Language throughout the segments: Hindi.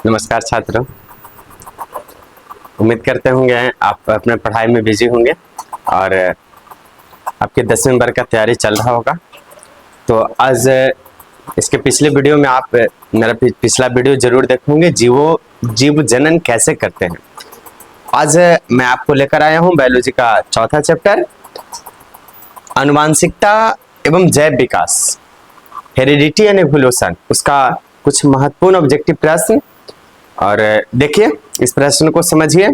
नमस्कार छात्रों, उम्मीद करते होंगे आप अपने पढ़ाई में बिजी होंगे और आपके 10वीं वर्ग का तैयारी चल रहा होगा। तो आज इसके पिछले वीडियो में आप मेरा पिछला वीडियो जरूर देखोगे, जीव जनन कैसे करते हैं। आज मैं आपको लेकर आया हूं बायोलॉजी का चौथा चैप्टर, आनुवांशिकता एवं जैव विकास, हेरिडिटी एंड इवोल्यूशन, उसका कुछ महत्वपूर्ण ऑब्जेक्टिव प्रश्न। और देखिए, इस प्रश्न को समझिए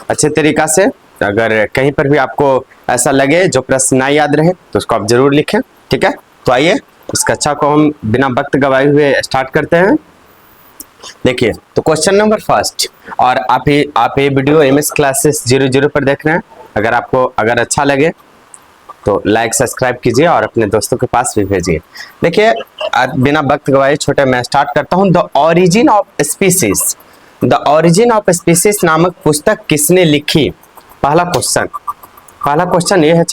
अच्छे तरीका से। अगर कहीं पर भी आपको ऐसा लगे जो प्रश्न ना याद रहे तो उसको आप जरूर लिखें, ठीक है। तो आइए इस कक्षा को हम बिना वक्त गवाए हुए स्टार्ट करते हैं। देखिए, तो क्वेश्चन नंबर फर्स्ट, और आप ये वीडियो MS क्लासेस 00 पर देख रहे हैं। अगर अच्छा लगे तो लाइक सब्सक्राइब कीजिए और अपने दोस्तों के पास भी भेजिए। देखिए, बिना वक्त गवाए छोटे मैं स्टार्ट करता हूं। द ओरिजिन ऑफ स्पीसीज नामक पुस्तक किसने लिखी? पहला क्वेश्चन ये है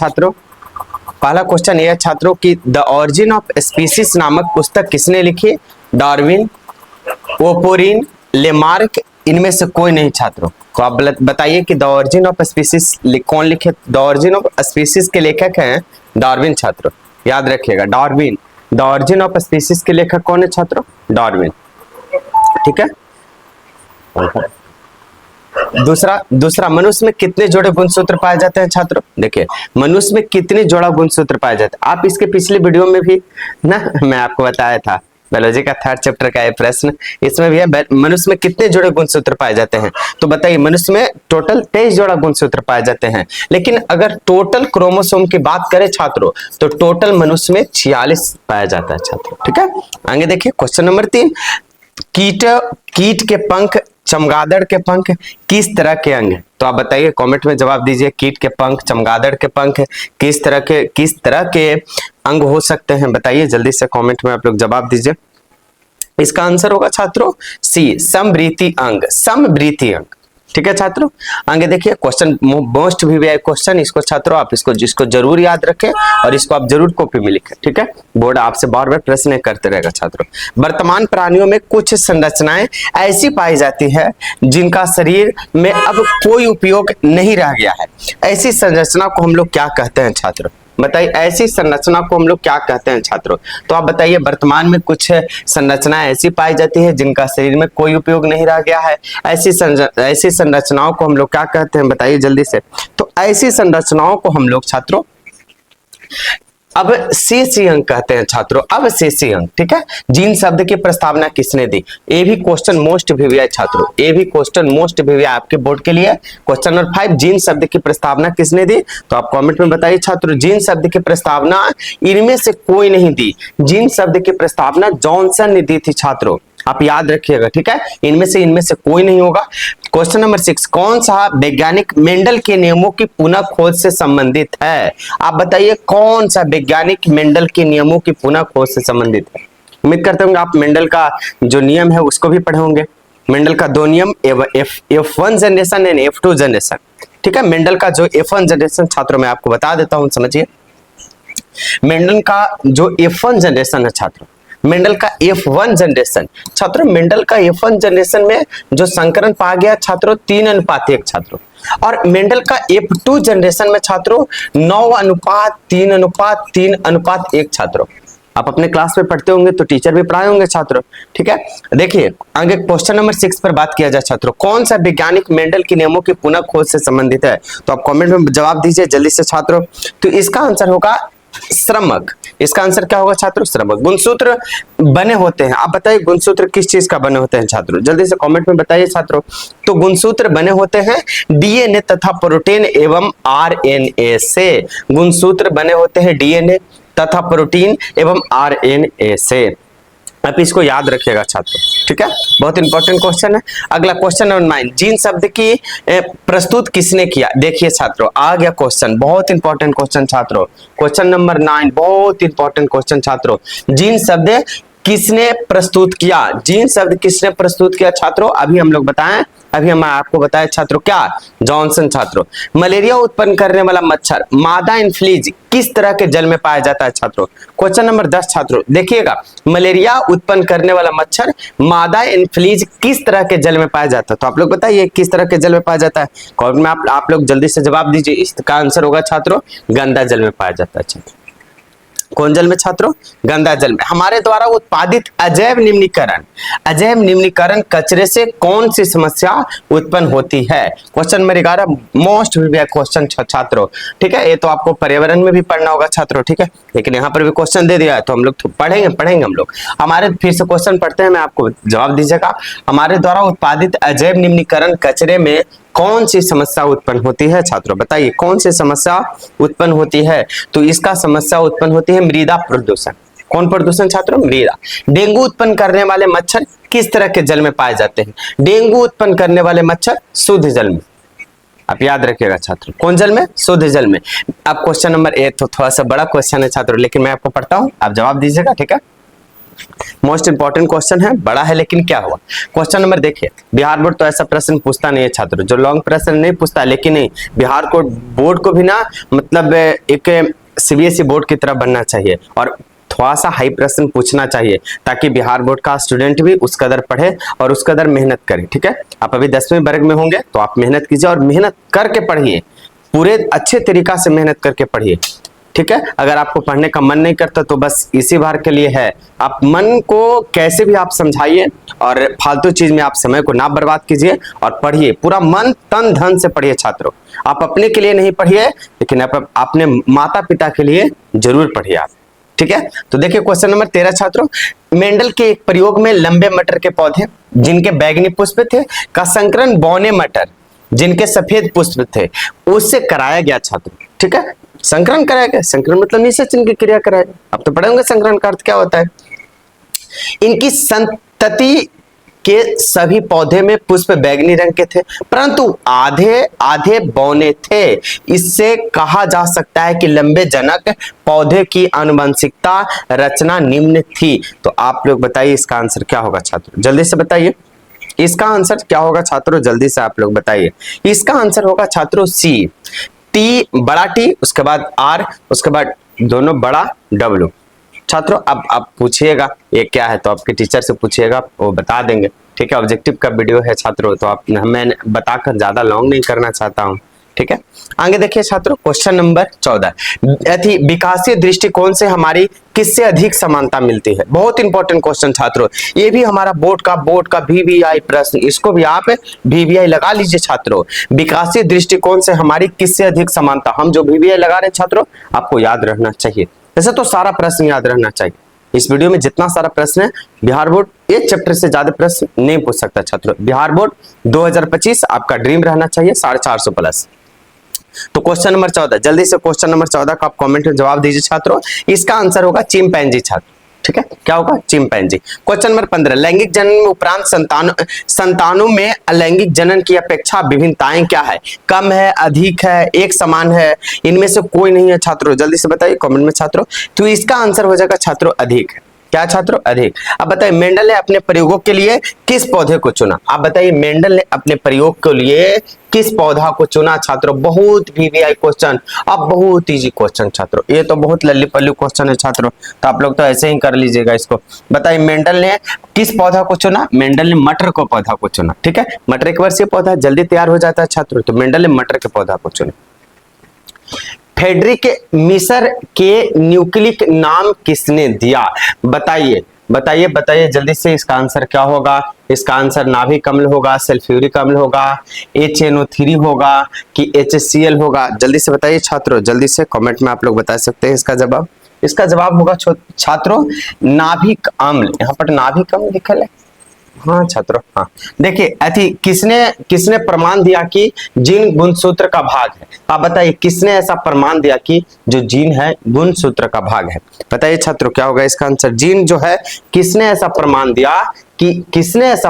छात्रों कि द ओरिजिन ऑफ स्पीसीज नामक पुस्तक किसने लिखी? डार्विन, ओपोरिन, लेमार्क, इनमें से कोई नहीं छात्रों। तो आप बताइए कि द ओरिजिन ऑफ स्पीसीज कौन लिखे? द ओरिजिन ऑफ स्पीसीज के लेखक हैं डार्विन छात्रों, याद रखिएगा, Darwin. The origin of species के लेखक कौन है छात्रों? डार्विन, ठीक है। दूसरा मनुष्य में कितने जोड़े गुणसूत्र पाए जाते हैं छात्रों? देखिए, मनुष्य में कितने जोड़ा गुणसूत्र पाए जाते हैं? आप इसके पिछले वीडियो में भी ना मैं आपको बताया था, बायोलॉजी का थर्ड चैप्टर का ये प्रश्न, इसमें भी है मनुष्य में कितने जोड़े गुणसूत्र पाए जाते हैं। तो बताइए, मनुष्य में टोटल 23 जोड़ा गुणसूत्र पाए जाते हैं। लेकिन अगर टोटल क्रोमोसोम की बात करें छात्रों तो टोटल मनुष्य में 46 पाया जाता है छात्रों, ठीक है। आगे देखिए, क्वेश्चन नंबर 3, कीट के पंख, चमगादड़ के पंख किस तरह के अंग हैं? तो आप बताइए, कमेंट में जवाब दीजिए। कीट के पंख, चमगादड़ के पंख किस तरह के अंग हो सकते हैं? बताइए जल्दी से कमेंट में आप लोग जवाब दीजिए। इसका आंसर होगा छात्रों सी, समवृत्ति अंग, ठीक है छात्रों। आगे देखिए, क्वेश्चन मोस्ट भी क्वेश्चन, इसको छात्रों आप जिसको जरूर याद रखें और इसको आप जरूर कॉपी में लिखें, ठीक है। बोर्ड आपसे बार बार प्रश्न करते रहेगा छात्रों। वर्तमान प्राणियों में कुछ संरचनाएं ऐसी पाई जाती है जिनका शरीर में अब कोई उपयोग नहीं रह गया है। ऐसी संरचना को हम लोग क्या कहते हैं छात्रों? बताइए, ऐसी संरचना को हम लोग क्या कहते हैं छात्रों? तो आप बताइए, वर्तमान में कुछ संरचनाएं ऐसी पाई जाती है जिनका शरीर में कोई उपयोग नहीं रह गया है। ऐसी संरचनाओं को हम लोग क्या कहते हैं? बताइए जल्दी से। तो ऐसी संरचनाओं को हम लोग छात्रों अब शेषी अंग कहते हैं छात्रों, अब शेषी अंग, ठीक है। जीन शब्द की प्रस्तावना किसने दी? ये भी क्वेश्चन मोस्ट भी है छात्रों, ये भी क्वेश्चन मोस्ट भी है आपके बोर्ड के लिए। क्वेश्चन नंबर 5, जीन शब्द की प्रस्तावना किसने दी? तो आप कमेंट में बताइए छात्रों। जीन शब्द की प्रस्तावना इनमें से कोई नहीं दी, जीन शब्द की प्रस्तावना जॉनसन ने दी थी छात्रों, आप याद रखिएगा, ठीक है। इनमें से कोई नहीं होगा। क्वेश्चन नंबर 6, कौन सा वैज्ञानिक मेंडल के नियमों की पुनः खोज से संबंधित है? आप बताइए, कौन सा वैज्ञानिक मेंडल के नियमों की पुनः खोज से संबंधित है? उम्मीद करते होंगे आप मेंडल का जो नियम है उसको भी पढ़े होंगे। मेंडल का 2 नियम, F1 generation and F2 generation, ठीक है। मेंडल का जो F1 जनरेशन छात्रों मैं आपको बता देता हूं, समझिए। मेंडल का जो F1 जनरेशन है छात्रों, मेंडल का F1 जनरेशन छात्रों, मेंडल का F1 जनरेशन में जो संकरण पाया गया छात्रों 3:1 छात्रों, और मेंडल का F2 जनरेशन में छात्रों 9:3:3:1 छात्रों। आप अपने क्लास में पढ़ते होंगे तो टीचर भी पढ़ाए होंगे छात्रों, ठीक है। देखिए, आगे क्वेश्चन नंबर 6 पर बात किया जाए छात्रों, कौन सा वैज्ञानिक मेंडल के नियमों की पुनः खोज से संबंधित है? तो आप कमेंट में जवाब दीजिए जल्दी से छात्रों। तो इसका आंसर होगा श्रमक। इसका आंसर क्या होगा छात्रों? श्रमक। गुणसूत्र बने होते हैं, आप बताइए गुणसूत्र किस चीज का बने होते हैं छात्रों? जल्दी से कमेंट में बताइए छात्रों। तो गुणसूत्र बने होते हैं DNA तथा प्रोटीन एवं RNA से। गुणसूत्र बने होते हैं DNA तथा प्रोटीन एवं RNA से। आप इसको याद रखिएगा छात्रों, ठीक है। बहुत इंपॉर्टेंट क्वेश्चन है। अगला क्वेश्चन नंबर 9, जीन शब्द की प्रस्तुत किसने किया? देखिए छात्रों, आ गया क्वेश्चन, बहुत इंपॉर्टेंट क्वेश्चन छात्रों। क्वेश्चन नंबर 9 बहुत इंपॉर्टेंट क्वेश्चन छात्रों। जीन शब्द किसने प्रस्तुत किया? जीन शब्द किसने प्रस्तुत किया छात्रों? अभी हम लोग बताएं, अभी हम आपको बताएं छात्रों, क्या? जॉनसन छात्रों। मलेरिया उत्पन्न करने वाला मच्छर मादा इनफ्लूएंजा किस तरह के जल में पाया जाता है छात्रों? क्वेश्चन नंबर 10 छात्रों देखिएगा, मलेरिया उत्पन्न करने वाला मच्छर मादा इनफ्लूएंजा किस तरह के जल में पाया जाता है? तो आप लोग बताइए किस तरह के जल में पाया जाता है? कमेंट में आप लोग जल्दी से जवाब दीजिए। इसका आंसर होगा छात्रों गंदा जल में पाया जाता है छात्रों। कौन जल में छात्रों? गंदा जल में। हमारे द्वारा उत्पादित अजैव निम्नीकरण कचरे से कौन सी समस्या उत्पन्न होती है? क्वेश्चन नंबर 11 मोस्ट क्वेश्चन छात्रों, ठीक है। ये तो आपको पर्यावरण में भी पढ़ना होगा छात्रों, ठीक है, लेकिन यहाँ पर भी क्वेश्चन दे दिया है तो हम लोग पढ़ेंगे हम लोग। हमारे फिर से क्वेश्चन पढ़ते हैं, मैं आपको जवाब दीजिएगा। हमारे द्वारा उत्पादित अजैव निम्नीकरण कचरे में कौन सी समस्या उत्पन्न होती है छात्रों? बताइए कौन सी समस्या उत्पन्न होती है? तो इसका समस्या उत्पन्न होती है मृदा प्रदूषण। कौन प्रदूषण छात्रों? मृदा। डेंगू उत्पन्न करने वाले मच्छर किस तरह के जल में पाए जाते हैं? डेंगू उत्पन्न करने वाले मच्छर शुद्ध जल में। आप याद रखिएगा छात्रों, कौन जल में? शुद्ध जल में। अब क्वेश्चन नंबर 1 तो थोड़ा सा बड़ा क्वेश्चन है छात्रों, लेकिन मैं आपको पढ़ता हूं, आप जवाब दीजिएगा, ठीक है। मोस्ट इंपॉर्टेंट क्वेश्चन है, बड़ा है लेकिन क्या हुआ। क्वेश्चन नंबर देखिए, बिहार बोर्ड तो ऐसा प्रश्न पूछता नहीं है छात्रों, जो लॉन्ग प्रश्न नहीं पूछता, लेकिन नहीं, बिहार को बोर्ड को भी ना मतलब एक सीबीएसई बोर्ड की तरह बनना चाहिए और थोड़ा सा हाई प्रश्न पूछना चाहिए, ताकि बिहार बोर्ड का स्टूडेंट भी उस कदर पढ़े और उस कदर मेहनत करे, ठीक है। आप अभी 10वीं वर्ग में होंगे तो आप मेहनत कीजिए और मेहनत करके पढ़िए, पूरे अच्छे तरीका से मेहनत करके पढ़िए, ठीक है। अगर आपको पढ़ने का मन नहीं करता तो बस इसी बार के लिए है, आप मन को कैसे भी आप समझाइए और फालतू चीज में आप समय को ना बर्बाद कीजिए और पढ़िए, पूरा मन तन धन से पढ़िए छात्रों। आप अपने के लिए नहीं पढ़िए, लेकिन आप अपने माता पिता के लिए जरूर पढ़िए आप, ठीक है। तो देखिए क्वेश्चन नंबर 13 छात्रों, मेंडल के एक प्रयोग में लंबे मटर के पौधे जिनके बैंगनी पुष्प थे का संकरण बौने मटर जिनके सफेद पुष्प थे उससे कराया गया छात्रों, ठीक है। संकरण कराया गया, संकरण मतलब निषेचन की क्रिया कराया गया। अब तो पढ़ेंगे संकरण का अर्थ क्या होता है। इनकी संतति के सभी पौधे में पुष्प बैंगनी रंग के थे, परंतु आधे आधे बौने थे। इससे कहा जा सकता है कि लंबे जनक पौधे की आनुवंशिकता रचना निम्न थी। तो आप लोग बताइए इसका आंसर क्या होगा छात्रों, जल्दी से बताइए इसका आंसर क्या होगा छात्रों, जल्दी से आप लोग बताइए। इसका आंसर होगा छात्रों सी, टी बड़ा टी, उसके बाद आर, उसके बाद दोनों बड़ा डब्ल्यू। छात्रों अब आप पूछिएगा ये क्या है, तो आपके टीचर से पूछिएगा, वो बता देंगे, ठीक है। ऑब्जेक्टिव का वीडियो है छात्रों, तो आप मैं बताकर ज्यादा लॉन्ग नहीं करना चाहता हूँ, ठीक है। आगे देखिए छात्रों, क्वेश्चन नंबर 14, विकासीय दृष्टिकोण से हमारी किससे अधिक समानता मिलती है? बहुत इंपॉर्टेंट क्वेश्चन छात्रों, ये भी हमारा बोर्ड का VVI प्रश्न, इसको भी आप VVI लगा लीजिए छात्रों। विकासीय दृष्टिकोण से हमारी किससे अधिक समानता, हम जो VVI लगा रहे छात्रों आपको याद रहना चाहिए। वैसे तो सारा प्रश्न याद रहना चाहिए, इस वीडियो में जितना सारा प्रश्न है बिहार बोर्ड एक चैप्टर से ज्यादा प्रश्न नहीं पूछ सकता छात्रों। बिहार बोर्ड 2025 आपका ड्रीम रहना चाहिए 450 प्लस। तो क्वेश्चन नंबर 14, जल्दी से क्वेश्चन नंबर 14 का आप कमेंट में जवाब दीजिए छात्रों। इसका आंसर होगा चिंपैंजी छात्र, ठीक है, क्या होगा? चिंपैंजी। क्वेश्चन नंबर 15, लैंगिक जनन उपरांत संतानों में अलैंगिक जनन की अपेक्षा विभिन्नताएं क्या है? कम है, अधिक है, एक समान है, इनमें से कोई नहीं है छात्रों, जल्दी से बताइए कमेंट में छात्रों। तो इसका आंसर हो जाएगा छात्रों अधिक है। क्या छात्रों? अधिक। अब बताइए मेंडल ने अपने प्रयोगों के लिए किस पौधे को चुना? आप बताइए मेंडल ने अपने प्रयोग के लिए किस पौधा को चुना छात्रों? बहुत VVI क्वेश्चन, अब बहुत इजी क्वेश्चन छात्रों, ये तो बहुत लल्ली पल्ली क्वेश्चन है छात्रों, तो आप लोग तो ऐसे ही कर लीजिएगा इसको। बताइए मेंडल ने किस पौधा को चुना? मेंडल ने मटर को पौधा को चुना, ठीक है। मटर एक वर्षीय पौधा जल्दी तैयार हो जाता है छात्रों, तो मेंडल ने मटर के पौधा को चुना। फेडरिक मिसर के न्यूक्लिक नाम किसने दिया? बताइए बताइए बताइए जल्दी से, इसका आंसर क्या होगा? इसका आंसर नाभिक अम्ल होगा, सल्फ्यूरिक अम्ल होगा, HNO3 होगा कि HCl होगा? जल्दी से बताइए छात्रों, जल्दी से कमेंट में आप लोग बता सकते हैं इसका जवाब। इसका जवाब होगा छात्रों नाभिक अम्ल। यहाँ पर नाभिक अम्ल लिखा है, हाँ छात्रों, हाँ। देखिए किसने प्रमाण दिया कि जीन गुणसूत्र का भाग है? आप बताइए किसने ऐसा प्रमाण दिया कि जो जीन है गुणसूत्र का भाग है? बताइए छात्रों क्या होगा इसका आंसर? जीन जो है किसने ऐसा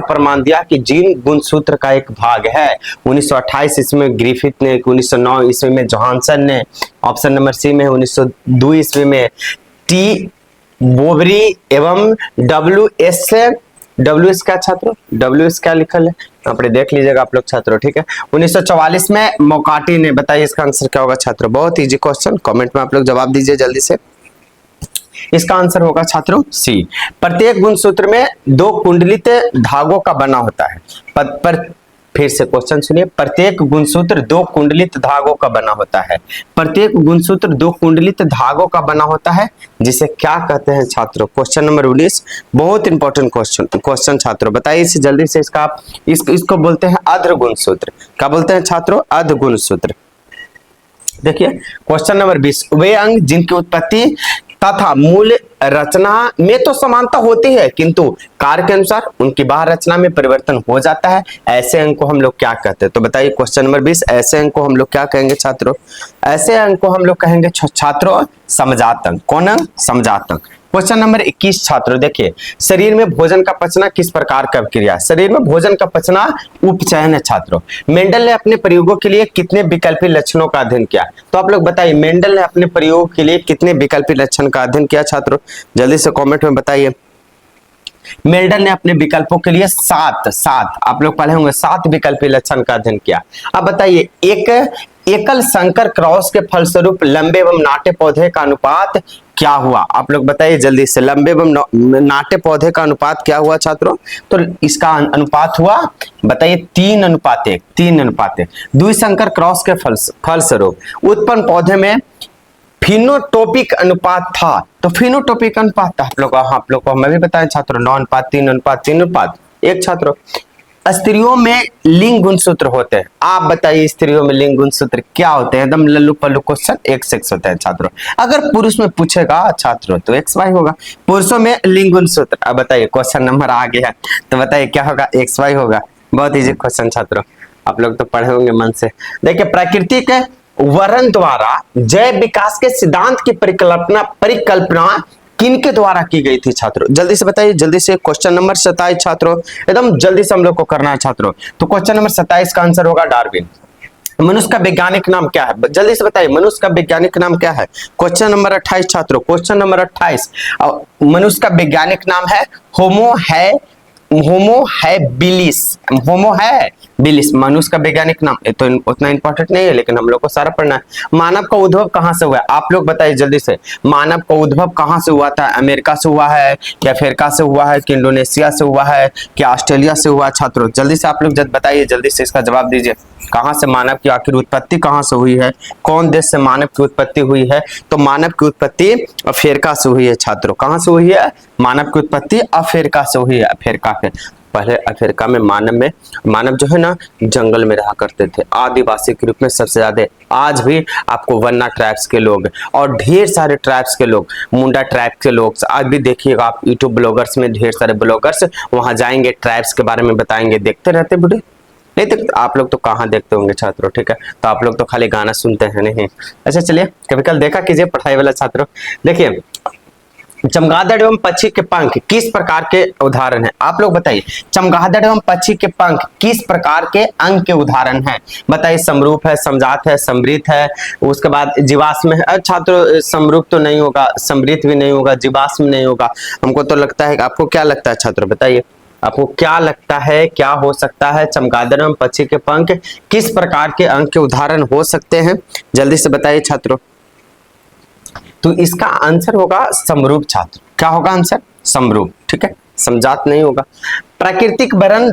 प्रमाण दिया कि जीन गुणसूत्र का एक भाग है? 1928 ईस्वी में ग्रिफिथ ने, 1909 ईस्वी में जोहानसन ने, ऑप्शन नंबर सी में 1902 ईस्वी में बोबरी एवं डब्ल्यू एस क्या छात्रों, डब्ल्यू एस क्या लिखल है यहाँ पर देख लीजिएगा आप लोग छात्रों, ठीक है। 1944 में मोकाटी ने, बताइए इसका आंसर क्या होगा छात्रों, बहुत इजी क्वेश्चन, कमेंट में आप लोग जवाब दीजिए जल्दी से। इसका आंसर होगा छात्रों सी। प्रत्येक गुणसूत्र में 2 कुंडलित धागों का बना होता है। पर फिर से क्वेश्चन सुनिए, प्रत्येक गुणसूत्र 2 कुंडलित धागों का बना होता है। प्रत्येक गुणसूत्र 2 कुंडलित धागों का बना होता है, जिसे क्या कहते हैं छात्रों। क्वेश्चन नंबर 19, बहुत इंपॉर्टेंट क्वेश्चन छात्रों, बताइए इसे जल्दी से। इसका इसको बोलते हैं अर्ध गुणसूत्र। क्या बोलते हैं छात्रों, अर्ध गुणसूत्र। देखिए क्वेश्चन नंबर 20, वे अंग जिनकी उत्पत्ति तथा मूल रचना में तो समानता होती है, किंतु कार्य के अनुसार उनकी बाह्य रचना में परिवर्तन हो जाता है, ऐसे अंग को हम लोग क्या कहते हैं। तो बताइए क्वेश्चन नंबर 20, ऐसे अंग को हम लोग क्या कहेंगे छात्रों, ऐसे अंग को हम लोग कहेंगे छात्रों समजात अंग। कौन अंग, समजात अंग। क्वेश्चन नंबर 21 छात्रों, देखिए शरीर में भोजन का पचना किस प्रकार का क्रिया, शरीर में भोजन का पचना उपचयन है छात्रों। मेंडल ने अपने प्रयोगों के लिए कितने विकल्पी लक्षणों का अध्ययन किया, तो आप लोग बताइए मेंडल ने अपने प्रयोग के लिए कितने विकल्पी लक्षण का अध्ययन किया छात्रों, जल्दी से कमेंट में बताइए। मेंडल ने अपने विकल्पों के लिए सात आप लोग पढ़े होंगे, 7 विकल्पी लक्षण का अध्ययन किया। अब बताइए एक एकल संकर क्रॉस के फलस्वरूप लंबे एवं नाटे पौधे का अनुपात क्या हुआ, आप लोग बताइए जल्दी से। लंबे एवं नाटे पौधे का अनुपात क्या हुआ छात्रों, तो इसका अनुपात हुआ, बताइए 3:1। 3:1 द्विसंकर क्रॉस के फलस्वरूप उत्पन्न पौधे में फिनोटोपिक अनुपात था, तो फिनोटोपिक अनुपात था आप लोग को मैं भी बताएं छात्रों, 9:3:3:1 छात्रों। स्त्रियों में लिंग गुणसूत्र होते हैं, आप बताइए स्त्रियों में लिंग गुणसूत्र क्या होते हैं, एकदम लल्लू पल्लू क्वेश्चन, X होता है छात्रों। अगर पुरुष में पूछेगा छात्रों तो XY होगा, पुरुषों में लिंग गुणसूत्र। अब बताइए क्वेश्चन नंबर आ गया, तो बताइए क्या होगा, XY होगा। बहुत इजी क्वेश्चन छात्रों, आप लोग तो पढ़े होंगे मन से। देखिए प्राकृतिक वर्ण द्वारा जैव विकास के सिद्धांत की परिकल्पना किनके द्वारा की गई थी छात्रों, जल्दी से बताइए जल्दी से। क्वेश्चन नंबर 27 छात्रों, एकदम जल्दी से हम लोग को करना है छात्रों। तो क्वेश्चन नंबर 27 का आंसर होगा डार्विन। मनुष्य का वैज्ञानिक नाम क्या है, जल्दी से बताइए मनुष्य का वैज्ञानिक नाम क्या है। क्वेश्चन नंबर 28 छात्रों, क्वेश्चन नंबर 28, मनुष्य का वैज्ञानिक नाम है होमो है बिलिस। मनुष्य का वैज्ञानिक नाम, ये तो उतना इंपॉर्टेंट नहीं है लेकिन हम लोग को सारा पढ़ना है। मानव का उद्भव कहां से हुआ है, आप लोग बताइए जल्दी से। मानव का उद्भव कहां से हुआ था, अमेरिका से हुआ है, क्या अफ्रीका से हुआ है, कि इंडोनेशिया से हुआ है, क्या ऑस्ट्रेलिया से हुआ छात्रों, जल्दी से आप लोग बताइए जल्दी से इसका जवाब दीजिए। कहां से मानव की आखिर उत्पत्ति कहां से हुई है, कौन देश से मानव की उत्पत्ति हुई है, तो मानव की उत्पत्ति अफ्रीका से हुई है छात्रों। कहां से हुई है, मानव की उत्पत्ति अफ्रीका से हुई है। अफ्रीका के पहले अफ्रीका में मानव जो है ना जंगल में रहा करते थे, आदिवासी के रूप में सबसे ज्यादा। आज भी आपको वन्ना ट्राइब्स के लोग और ढेर सारे ट्राइब्स के लोग, मुंडा ट्राइब के लोग, आज भी देखिएगा आप यूट्यूब ब्लॉगर्स में ढेर सारे ब्लॉगर्स वहां जाएंगे, ट्राइब्स के बारे में बताएंगे, देखते रहते बुढ़े नहीं देखते आप लोग तो कहाँ देखते होंगे छात्रों, ठीक है। तो आप लोग तो खाली गाना सुनते हैं नहीं। अच्छा चलिए कभी कल देखा कीजिए पढ़ाई वाला छात्रों। देखिए चमगादड़ एवं पक्षी के पंख किस प्रकार के उदाहरण है, आप लोग बताइए। चमगादड़ एवं पक्षी के पंख किस प्रकार के अंग के उदाहरण है, बताइए। समरूप है, समजात है, समृद्ध है, उसके बाद जीवाश्म है। छात्रों समरूप तो नहीं होगा, समृद्ध भी नहीं होगा, जीवाश्म नहीं होगा। हमको तो लगता है, आपको क्या लगता है छात्रों बताइए, आपको क्या लगता है क्या हो सकता है। चमगादड़ एवं पक्षी के पंख किस प्रकार के अंग के उदाहरण हो सकते हैं, जल्दी से बताइए छात्रों। तो इसका आंसर होगा समरूप छात्र। क्या होगा आंसर, समरूप, ठीक है, समजात नहीं होगा। प्राकृतिक वर्ण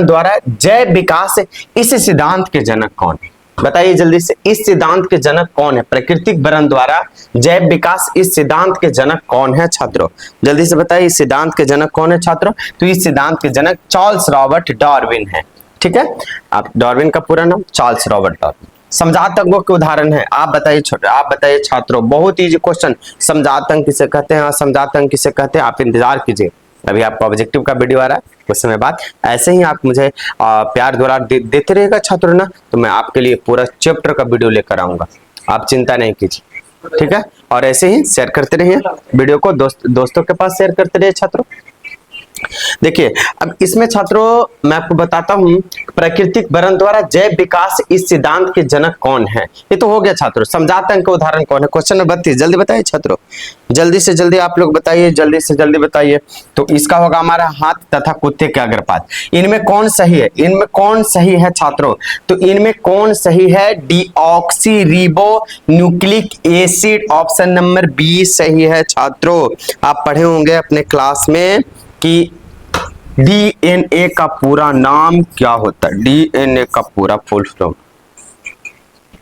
द्वारा जैव विकास इस सिद्धांत के जनक कौन है, बताइए जल्दी से। इस सिद्धांत के जनक कौन है, प्राकृतिक वर्ण द्वारा जैव विकास, इस सिद्धांत के जनक कौन है छात्रों, जल्दी से बताइए। इस सिद्धांत के जनक कौन है छात्रों, तो इस सिद्धांत के जनक चार्ल्स रॉबर्ट डार्विन है, ठीक है। आप डार्विन का पूरा नाम चार्ल्स रॉबर्ट डार्विन। समजात अंगों के उदाहरण है, आप बताइए छात्रों, बहुत इजी क्वेश्चन। समजात अंग किसे कहते हैं, समजात अंग किसे कहते हैं, आप इंतजार कीजिए, अभी आपको ऑब्जेक्टिव का वीडियो आ रहा है कुछ समय बाद। ऐसे ही आप मुझे प्यार द्वारा देते रहेगा छात्रों ना, तो मैं आपके लिए पूरा चैप्टर का वीडियो लेकर आऊंगा, आप चिंता नहीं कीजिए, ठीक है। और ऐसे ही शेयर करते रहिए वीडियो को, दोस्तों के पास शेयर करते रहिए छात्रों। देखिए अब इसमें छात्रों मैं आपको बताता हूं, प्राकृतिक वरण द्वारा जैव विकास इस सिद्धांत के जनक कौन है। ये तो हो गया छात्रों, समझाते हैं इनका उदाहरण कौन है। क्वेश्चन नंबर 32 जल्दी बताइए छात्रों, जल्दी से जल्दी आप लोग बताइए, जल्दी से जल्दी बताइए। तो इसका होगा हमारा हाथ तथा कुत्ते के अग्रपात। इनमें कौन सही है, इनमें कौन सही है छात्रों, तो इनमें कौन सही है, deoxyribonucleic acid, option number B सही है छात्रों। आप पढ़े होंगे अपने क्लास में कि डीएनए का पूरा नाम क्या होता है, डीएनए का पूरा full form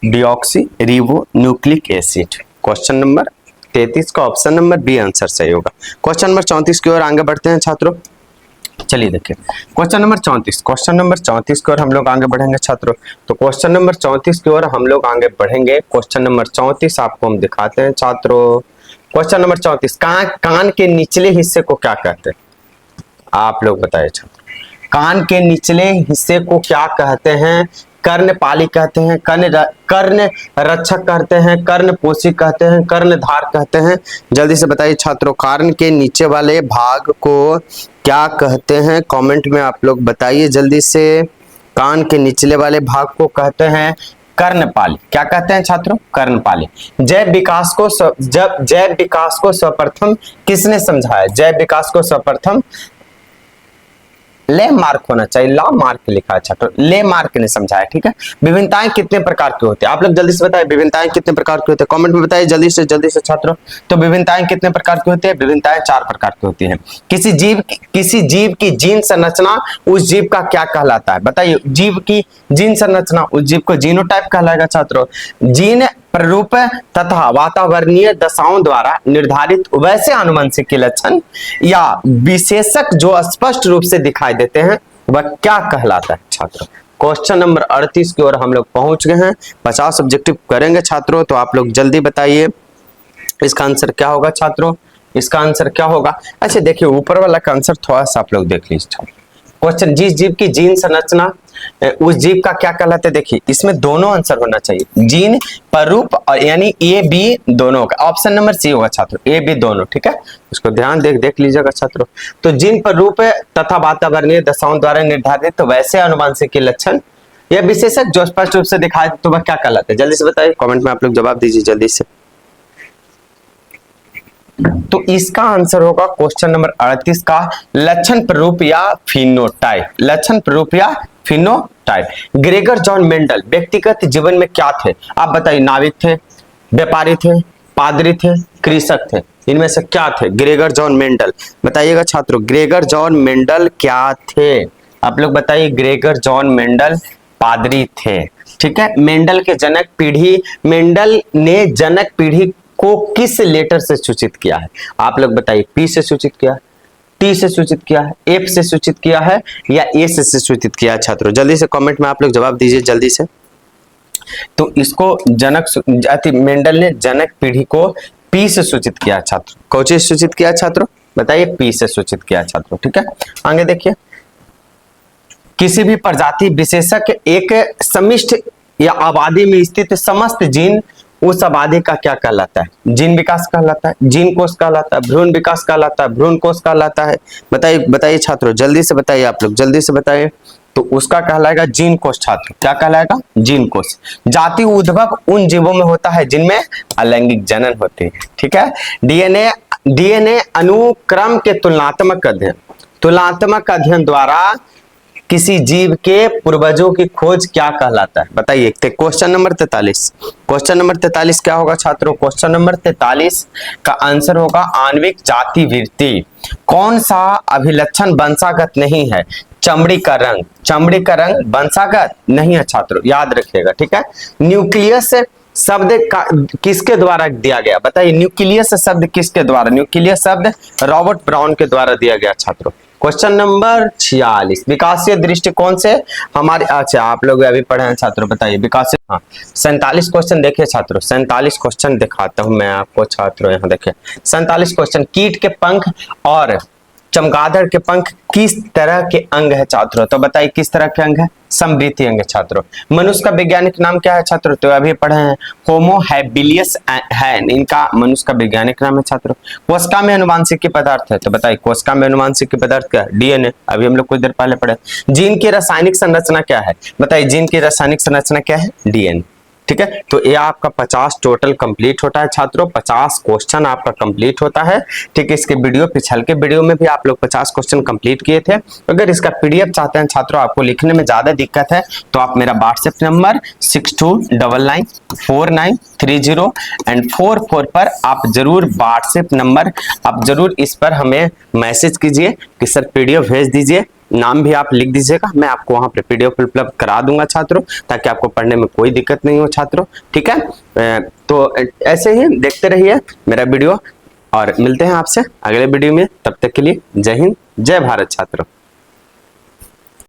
deoxy ribo nucleic acid. Question number 33 का ऑप्शन नंबर बी आंसर सही होगा। क्वेश्चन नंबर 34 की ओर आगे बढ़ते हैं छात्रों। चलिए देखिए क्वेश्चन नंबर 34, क्वेश्चन नंबर 34 की ओर हम लोग आगे बढ़ेंगे छात्रों। तो क्वेश्चन नंबर 34 की ओर हम लोग आगे बढ़ेंगे। क्वेश्चन नंबर 34 आपको हम दिखाते हैं छात्रों। क्वेश्चन नंबर 34, कान के निचले हिस्से को क्या कहते हैं, आप लोग बताइए छात्र। कान के निचले हिस्से को क्या कहते हैं, कर्णपाली कहते हैं, कर्ण रक्षक कहते हैं, कर्णपोषी कहते हैं, कर्णधार कहते हैं। जल्दी से बताइए छात्रों, कान के नीचे वाले भाग को क्या कहते हैं, कमेंट में आप लोग बताइए जल्दी से। कान के निचले वाले भाग को कहते हैं कर्णपाली। क्या कहते हैं छात्रों, कर्णपाली। जैव विकास को सर्वप्रथम किसने समझाया, जैव विकास को सर्वप्रथम ले मार्क होना चाहिए, ला मार्क लिखा है छात्रों, ले मार्क ने समझाया। ठीक है, विभिन्नताएं कितने प्रकार की होती है, आप लोग जल्दी से बताइए विभिन्नताएं कितने प्रकार की होती है, कमेंट में बताइए जल्दी से छात्रों। तो विभिन्नताएं कितने प्रकार की होती है, विभिन्नताएं 4 प्रकार की होती है। किसी जीव की जीन संरचना उस जीव का क्या कहलाता है, बताइए। जीव की जीन संरचना उस जीव को जीनोटाइप कहलाएगा छात्रों। जीन प्ररूप तथा वातावरणीय दशाओं द्वारा निर्धारित वैसे आनुवंशिक लक्षण या विशेषक जो स्पष्ट रूप से दिखाई देते हैं वह क्या कहलाता है छात्रों। क्वेश्चन नंबर 38 की ओर हम लोग पहुंच गए हैं। 50 ऑब्जेक्टिव करेंगे छात्रों, तो आप लोग जल्दी बताइए इसका आंसर क्या होगा छात्रों, इसका आंसर क्या होगा। अच्छा देखिए ऊपर वाला का आंसर थोड़ा सा आप लोग देख लीजिए छात्रों। क्वेश्चन, जिस जीव की जीन संरचना उस जीव का क्या कहलाते हैं, देखिए इसमें दोनों आंसर होना चाहिए, जीन प्ररूप और यानी ए बी दोनों का। ऑप्शन नंबर सी होगा छात्रों, ए बी दोनों। ठीक है, इसको ध्यान देख लीजिएगा छात्रों। तो जीन प्ररूप तथा वातावरणीय दशाओं द्वारा निर्धारित तो वैसे आनुवंशिक लक्षण या विशेषक जो स्पष्ट रूप से दिखाई तो वह क्या कहलाते हैं, जल्दी से बताइए, कमेंट में आप लोग जवाब दीजिए जल्दी से। तो इसका आंसर होगा क्वेश्चन नंबर 38 का लक्षण प्ररूप या फिनोटाइप, लक्षण प्ररूप या फिनोटाइप। ग्रेगर जॉन मेंडल व्यक्तिगत जीवन में क्या थे, आप बताइए। नाविक थे, व्यापारी थे, पादरी थे, कृषक थे, इनमें से क्या थे ग्रेगर जॉन मेंडल, बताइएगा छात्रों। ग्रेगर जॉन मेंडल क्या थे, आप लोग बताइए। ग्रेगर जॉन मेंडल पादरी थे। ठीक है, मेंडल के जनक पीढ़ी, मेंडल ने जनक पीढ़ी को किस लेटर से सूचित किया है, आप लोग बताइए। पी से सूचित किया है, टी से सूचित किया है, एफ से सूचित किया है या ए से सूचित किया है छात्रों, जल्दी से कमेंट में आप लोग जवाब दीजिए जल्दी से। तो इसको मेंडल ने जनक पीढ़ी को पी से सूचित किया छात्रों। कौन से सूचित किया छात्रों, बताइए। पी से सूचित किया छात्रों। ठीक है, आगे देखिए। किसी भी प्रजाति विशेषक एक समिष्ट या आबादी में स्थित समस्त जीन उस आबादी का क्या कहलाता है, जीन विकास कहलाता है, जीन कोष कहलाता है, भ्रूण विकास कहलाता है, भ्रूण कोष कहलाता है। बताइए छात्रों जल्दी से बताइए, आप लोग जल्दी से बताइए। तो उसका कहलाएगा जीन कोष छात्रों, क्या कहलाएगा, जीन कोष। जाति उद्भव उन जीवों में होता है जिनमें अलैंगिक जनन होते हैं। ठीक है, डीएनए अनुक्रम के तुलनात्मक अध्ययन द्वारा किसी जीव के पूर्वजों की खोज क्या कहलाता है, बताइए। क्वेश्चन नंबर 43, क्वेश्चन नंबर 43 क्या होगा छात्रों, क्वेश्चन नंबर 43 का आंसर होगा आणविक जाति वृत्ति। कौन सा अभिलक्षण वंशागत नहीं है, चमड़ी का रंग वंशागत नहीं है छात्रों, याद रखिएगा। ठीक है, न्यूक्लियस शब्द किसके द्वारा दिया गया, बताइए। न्यूक्लियस शब्द किसके द्वारा, न्यूक्लियस शब्द रॉबर्ट ब्राउन के द्वारा दिया गया छात्रों। क्वेश्चन नंबर 46, विकासीय दृष्टिकोण से हमारे, अच्छा आप लोग अभी पढ़े हैं छात्रों, बताइए विकासीय। हाँ 47 क्वेश्चन देखिए छात्रों, 47 क्वेश्चन दिखाता हूं मैं आपको छात्रों, यहाँ देखिए 47 क्वेश्चन। कीट के पंख और चमगादड़ के पंख किस तरह के अंग है छात्रों? तो बताइए किस तरह के अंग है? समृद्धि अंग छात्रों। मनुष्य का वैज्ञानिक नाम क्या है छात्रों? तो अभी पढ़े हैं, होमो हैबिलियस है इनका मनुष्य का वैज्ञानिक नाम है छात्रों। कोशिका में अनुवांशिक पदार्थ है, तो बताइए कोशिका में अनुवांशिक पदार्थ क्या है? डीएनए, अभी हम लोग कुछ देर पहले पढ़े। जीन की रासायनिक संरचना क्या है? बताइए जीन की रासायनिक संरचना क्या है? डीएनए। ठीक है, तो ये आपका 50 टोटल कंप्लीट होता है छात्रों, 50 क्वेश्चन आपका कंप्लीट होता है। ठीक है, इसके वीडियो पिछल के वीडियो में भी आप लोग 50 क्वेश्चन कंप्लीट किए थे। अगर इसका पीडीएफ चाहते हैं छात्रों, आपको लिखने में ज्यादा दिक्कत है, तो आप मेरा व्हाट्सएप नंबर 62994930 एंड 44 पर आप जरूर व्हाट्सएप नंबर आप जरूर इस पर हमें मैसेज कीजिए कि सर पीडीएफ भेज दीजिए, नाम भी आप लिख दीजिएगा, मैं आपको वहां पे पीडीएफ उपलब्ध करा दूंगा छात्रों, ताकि आपको पढ़ने में कोई दिक्कत नहीं हो छात्रों। ठीक है, तो ऐसे ही देखते रहिए मेरा वीडियो और मिलते हैं आपसे अगले वीडियो में। तब तक के लिए जय हिंद, जय भारत छात्रों।